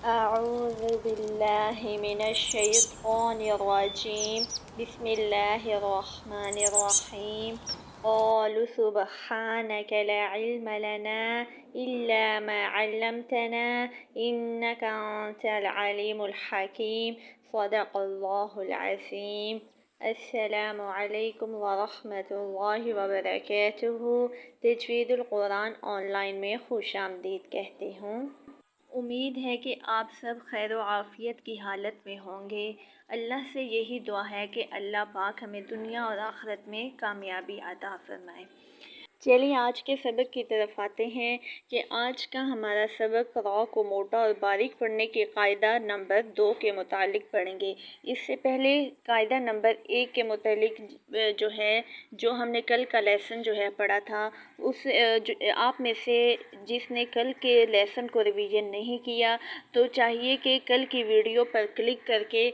أعوذ بالله من الشيطان الرجيم بسم الله الرحمن الرحيم قالوا سبحانك لا علم لنا إلا ما علمتنا إنك أنت العليم الحكيم صدق الله العظيم السلام علیکم ورحمۃ اللہ وبرکاتہ۔ تجوید القرآن آن لائن میں خوش آمدید کہتی ہوں۔ امید ہے کہ آپ سب خیر و عافیت کی حالت میں ہوں گے۔ اللہ سے یہی دعا ہے کہ اللہ پاک ہمیں دنیا اور آخرت میں کامیابی عطا فرمائے۔ چلیے آج کے سبق کی طرف آتے ہیں کہ آج کا ہمارا سبق را کو موٹا اور باریک پڑھنے کے قاعدہ نمبر 2 کے متعلق پڑھیں گے۔ اس سے پہلے قاعدہ نمبر 1 کے متعلق جو ہم نے کل کا لیسن پڑھا تھا، آپ میں سے جس نے کل کے لیسن کو ریویژن نہیں کیا تو چاہیے کہ کل کی ویڈیو پر کلک کر کے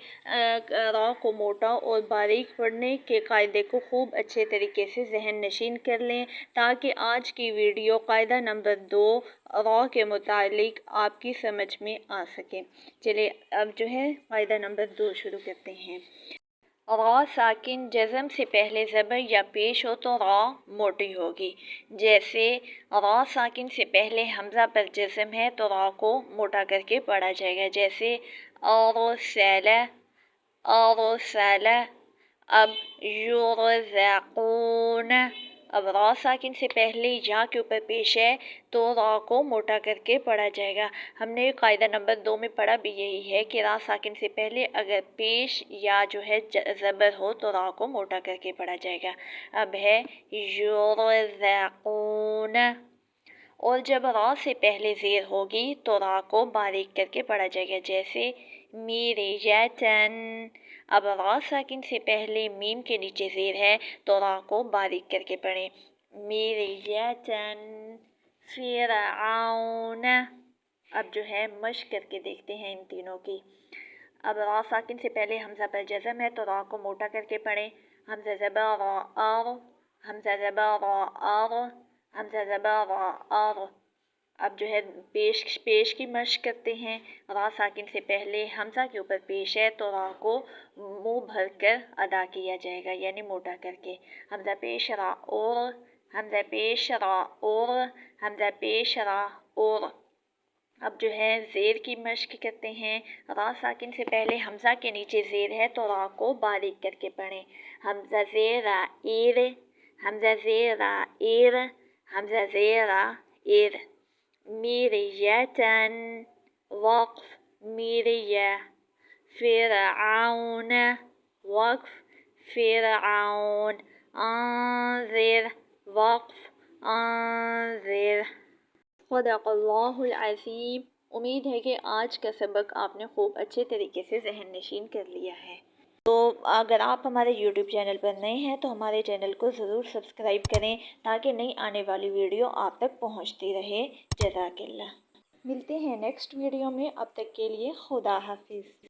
را کو موٹا اور باریک پڑھنے کے قاعدے کو خوب اچھے طریقے سے ذہن نشین کر لیں تاکہ آج کی ویڈیو قاعدہ نمبر 2 را کے متعلق آپ کی سمجھ میں آ سکے۔ چلے اب قاعدہ نمبر 2 شروع کرتے ہیں۔ را ساکن جزم سے پہلے زبر یا پیش ہو تو را موٹی ہوگی۔ جیسے را ساکن سے پہلے حمزہ پر جزم ہے تو را کو موٹا کر کے پڑھا جائے گا، جیسے ارسل۔ اب یرزقون، اب را ساکن سے پہلے یا کے اوپر پیش ہے تو را کو موٹا کر کے پڑھا جائے گا۔ ہم نے قاعدہ نمبر 2 میں پڑھا بھی یہی ہے کہ را ساکن سے پہلے اگر پیش یا زبر ہو تو را کو موٹا کر کے پڑھا جائے گا۔ اب ہے یرزقون، اور جب را سے پہلے زیر ہوگی تو را کو باریک کر کے پڑھا جائے گا، جیسے میریتن۔ اب را ساکن سے پہلے میم کے نیچے زیر ہے تو را کو باریک کر کے پڑھیں، میریتن۔ فرعون، اب مشق کر کے دیکھتے ہیں ان تینوں کی۔ اب را ساکن سے پہلے حمزہ پر جزم ہے تو را کو موٹا کر کے پڑھیں، حمزہ زبر را ار، حمزہ زبر را ار، حمزہ زبر را ار۔ اب پیش کی مشق کرتے ہیں۔ را ساکن سے پہلے حمزہ کے اوپر پیش ہے تو را کو منہ بھر کر ادا کیا جائے گا، یعنی موٹا کر کے۔ حمزہ پیش را اور، حمزہ پیش را اور، حمزہ پیش را اور۔ اب زیر کی مشق کرتے ہیں۔ را ساکن سے پہلے حمزہ کے نیچے زیر ہے تو را کو باریک کر کے پڑھیں، حمزہ زیر را ایر، حمزہ زیر را ایر، حمزہ زیر را ایر۔ میریتن، وقف، میریہ۔ فرعون، وقف، فرعون۔ انذر، وقف، انذر۔ صدق اللہ العظیم۔ امید ہے کہ آج کا سبق آپ نے خوب اچھے طریقے سے ذہن نشین کر لیا ہے۔ تو اگر آپ ہمارے یوٹیوب چینل پر نئے ہیں تو ہمارے چینل کو ضرور سبسکرائب کریں تاکہ نئی آنے والی ویڈیو آپ تک پہنچتی رہے۔ جزاک اللہ۔ ملتے ہیں نیکسٹ ویڈیو میں، اب تک کے لیے خدا حافظ۔